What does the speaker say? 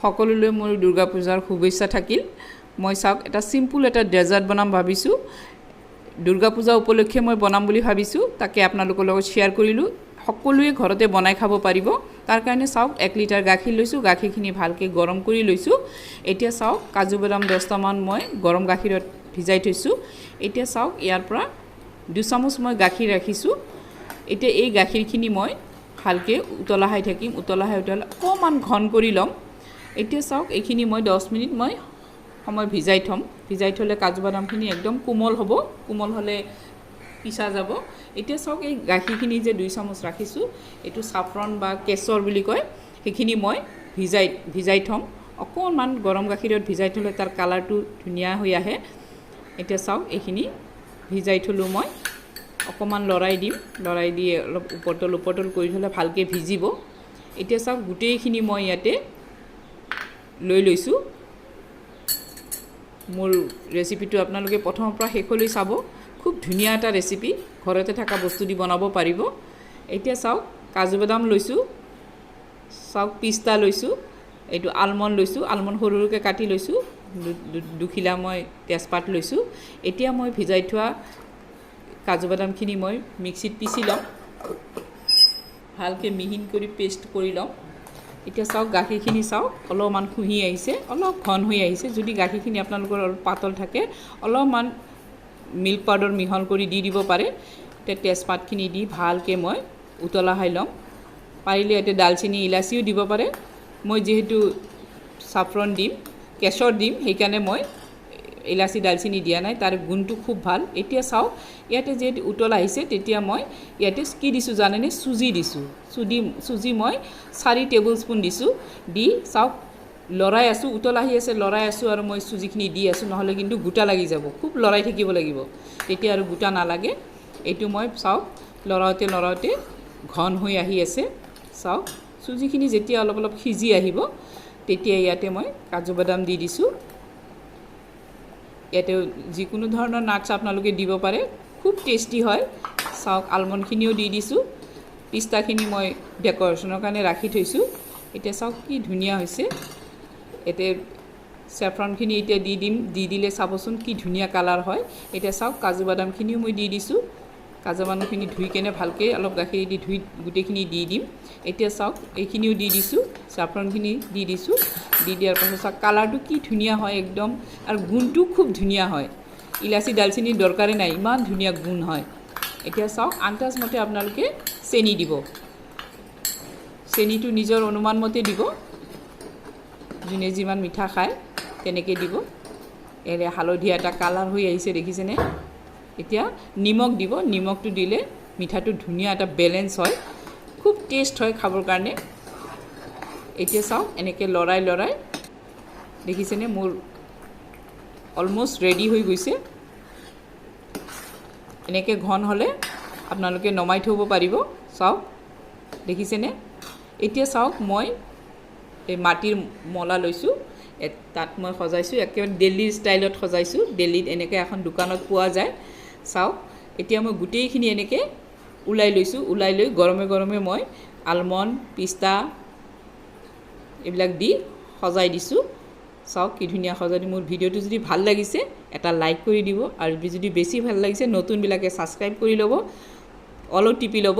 সকলোলৈ মোৰ দুৰ্গা পূজাৰ শুভেচ্ছা থাকিল মই চাওক এটা সিম্পল এটা ডেজাৰ্ট বনাম ভাবিছো দুৰ্গা পূজা উপলক্ষে মই বনাম বুলি ভাবিছো তাকে আপোনালোকৰ লগত শেয়াৰ কৰিলো সকলোৱে ঘৰতে বনাই খাব পাৰিব তাৰ কাৰণে চাওক 1 লিটাৰ গাখীৰ লৈছো গাখীৰখিনি ভালকৈ গৰম কৰি লৈছো এতিয়া চাওক কাজু বাদাম 10টা মান মই গৰম গাখীৰত ভিজাই থৈছো এতিয়া চাওক ইয়াৰ পৰা 2 চামুচ মই গাখীৰ ৰাখিছো এতিয়া এই গাখীৰখিনি মই ভালকৈ উতলাহাই থাকিম উতলাহাই অকমান ঘন কৰি লম এতিয়া চাওক এইখিনি মই 10 মিনিট মই সময় ভিজাই থলে কাজু বাদামখিনি একদম কোমল হ'ব কোমল হলে পিছা যাব এতিয়া চাওক এই গাখীৰখিনি যে 2 চামুচ ৰাখিছো এটো সাফৰন বা কেশৰ বুলি কয় সেইখিনি মই ভিজাই থম অকমান গৰম গাখীৰত ভিজাই থলে তাৰ কালাৰটো ধুনিয়া হৈ আহে এতিয়া চাওক এইখিনি ভিজাই থলো মই অকমান লৰাই দি অলপ উপৰতল কৰি থলে ভালকৈ ভিজিব এতিয়া চাওক গুটেইখিনি মই ইয়াতে লৈ লৈছো মোৰ ৰেচিপিটো আপোনালোকে প্ৰথমৰ পৰা শেষলৈ চাব খুব ধুনিয়া এটা ৰেচিপি ঘৰতে থকা বস্তু দি বনাব পাৰিব এতিয়া চাওক কাজু বাদাম লৈছো চাওক পিস্তা লৈছো এটো আলমন্ড লৈছো আলমন্ড সৰুকৈ কাটি লৈছো দুখিলা মই তেজপাত লৈছো এতিয়া মই ভিজাই থোৱা কাজু বাদামখিনি মই মিক্সিত পিছি লম ভালকৈ মিহিন কৰি পেষ্ট কৰি লম এতিয়া চাওক গাখীৰখিনি চাওক অলপমান খুহি আহিছে অলপ ঘন হৈ আহিছে যদি গাখীৰখিনি আপোনালোকৰ অলপ পাতল থাকে অলপমান মিল্ক পাউডাৰ মিহল কৰি দিব পাৰে তে তেজপাতখিনি দি ভালকৈ মই উতলাহাই লম পাৰিলে এতে দালচিনি ইলাচিও দিব পাৰে মই যেহেতু সাফৰন দিম কেশৰ দিম সেইকাৰণে মই ইলাচি দালচিনি দিয়া নাই তাৰ গুণটো খুব ভাল এতিয়া চাওক ইয়াতে যে উতলা আহিছে তেতিয়া মই ইয়াতে কি দিছো জানেনে সুজি দিছো সুজি মই 4 টেবুলস্পুন দিছো দি চাওক লৰাই আছো উতলা আহি আছে লৰাই আছো আৰু মই সুজিখিনি দি আছো নহলে কিন্তু গুটা লাগি যাব খুব লৰাই থাকিব লাগিব তেতিয়া আৰু গুটা নালাগে এটো মই চাওক লৰাওতে ঘন হৈ আহি আছে চাওক সুজিখিনি যেতিয়া অলপ সিজি আহিব তেতিয়া ইয়াতে মই কাজু বাদাম দি দিছো ইয়াতে যিকোনো ধৰণৰ নাটছ আপোনালোকে দিব পাৰে খুব টেস্টি হয় চাওক আলমন্ডখিনিও দি দিছো পিস্তাখিনি মই ডেকোৰেশনৰ কাৰণে ৰাখি থৈছো এতিয়া চাওক কি ধুনিয়া হৈছে এতে স্যাফ্ৰনখিনি এতিয়া দি দিলে চাবচোন কি ধুনিয়া কালাৰ হয় এতিয়া চাওক কাজু বাদামখিনিও মই দি দিছো কাজু বাদামখিনি ধুই কেনে ভালকৈ অলপ গাখীৰ দি ধুই গুটেখিনি দি দিম এতিয়া চাওক এইখিনিও দি দিছো স্যাফ্ৰনখিনি দি দিছো দি দিয়াৰ পাছত চাওক কালাৰটো কি ধুনিয়া হয় একদম আৰু গুণটো খুব ধুনিয়া হয় ইলাচি দালচিনি দৰকাৰে নাই ইমান ধুনিয়া গুণ হয় এতিয়া চাওক আন্দাজ মতে আপোনালোকে চেনি দিব চেনিটো নিজৰ অনুমান মতে দিব যোনে যিমান মিঠা খায় তেনেকে দিব এৰে হালধীয়া এটা কালাৰ হৈ আহিছে দেখিছেনে এতিয়া নিমখ দিব নিমখটো দিলে মিঠাটো ধুনিয়া এটা বেলেন্স হয় খুব টেষ্ট হয় খাবৰ কাৰণে এতিয়া চাওক এনেকে লৰাই দেখিছেনে মোৰ অলমোস্ট ৰেডি হৈ গৈছে এনেকে ঘন হলে আপোনালোকে নমাই থব পাৰিব চাওক দেখিছেনে এতিয়া চাওক মই এই মাটিৰ মলা লৈছো তাত মই সজাইছো একেবাৰে দিল্লী ষ্টাইলত সজাইছো দিল্লীত এনেকে এখন দোকানত পোৱা যায় চাওক এতিয়া মই গুটেইখিনি এনেকে উলাই লৈছো উলাই লৈ গৰমে মই আলমন্ড পিস্তা এইবিলাক দি সজাই দিছো চাওক কি ধুনিয়া সজাই মোৰ ভিডিওটো যদি ভাল লাগিছে এটা লাইক কৰি দিব আৰু যদি বেছি ভাল লাগিছে নতুন বিলাকে সাবস্ক্ৰাইব কৰি ল'ব অল টিপি ল'ব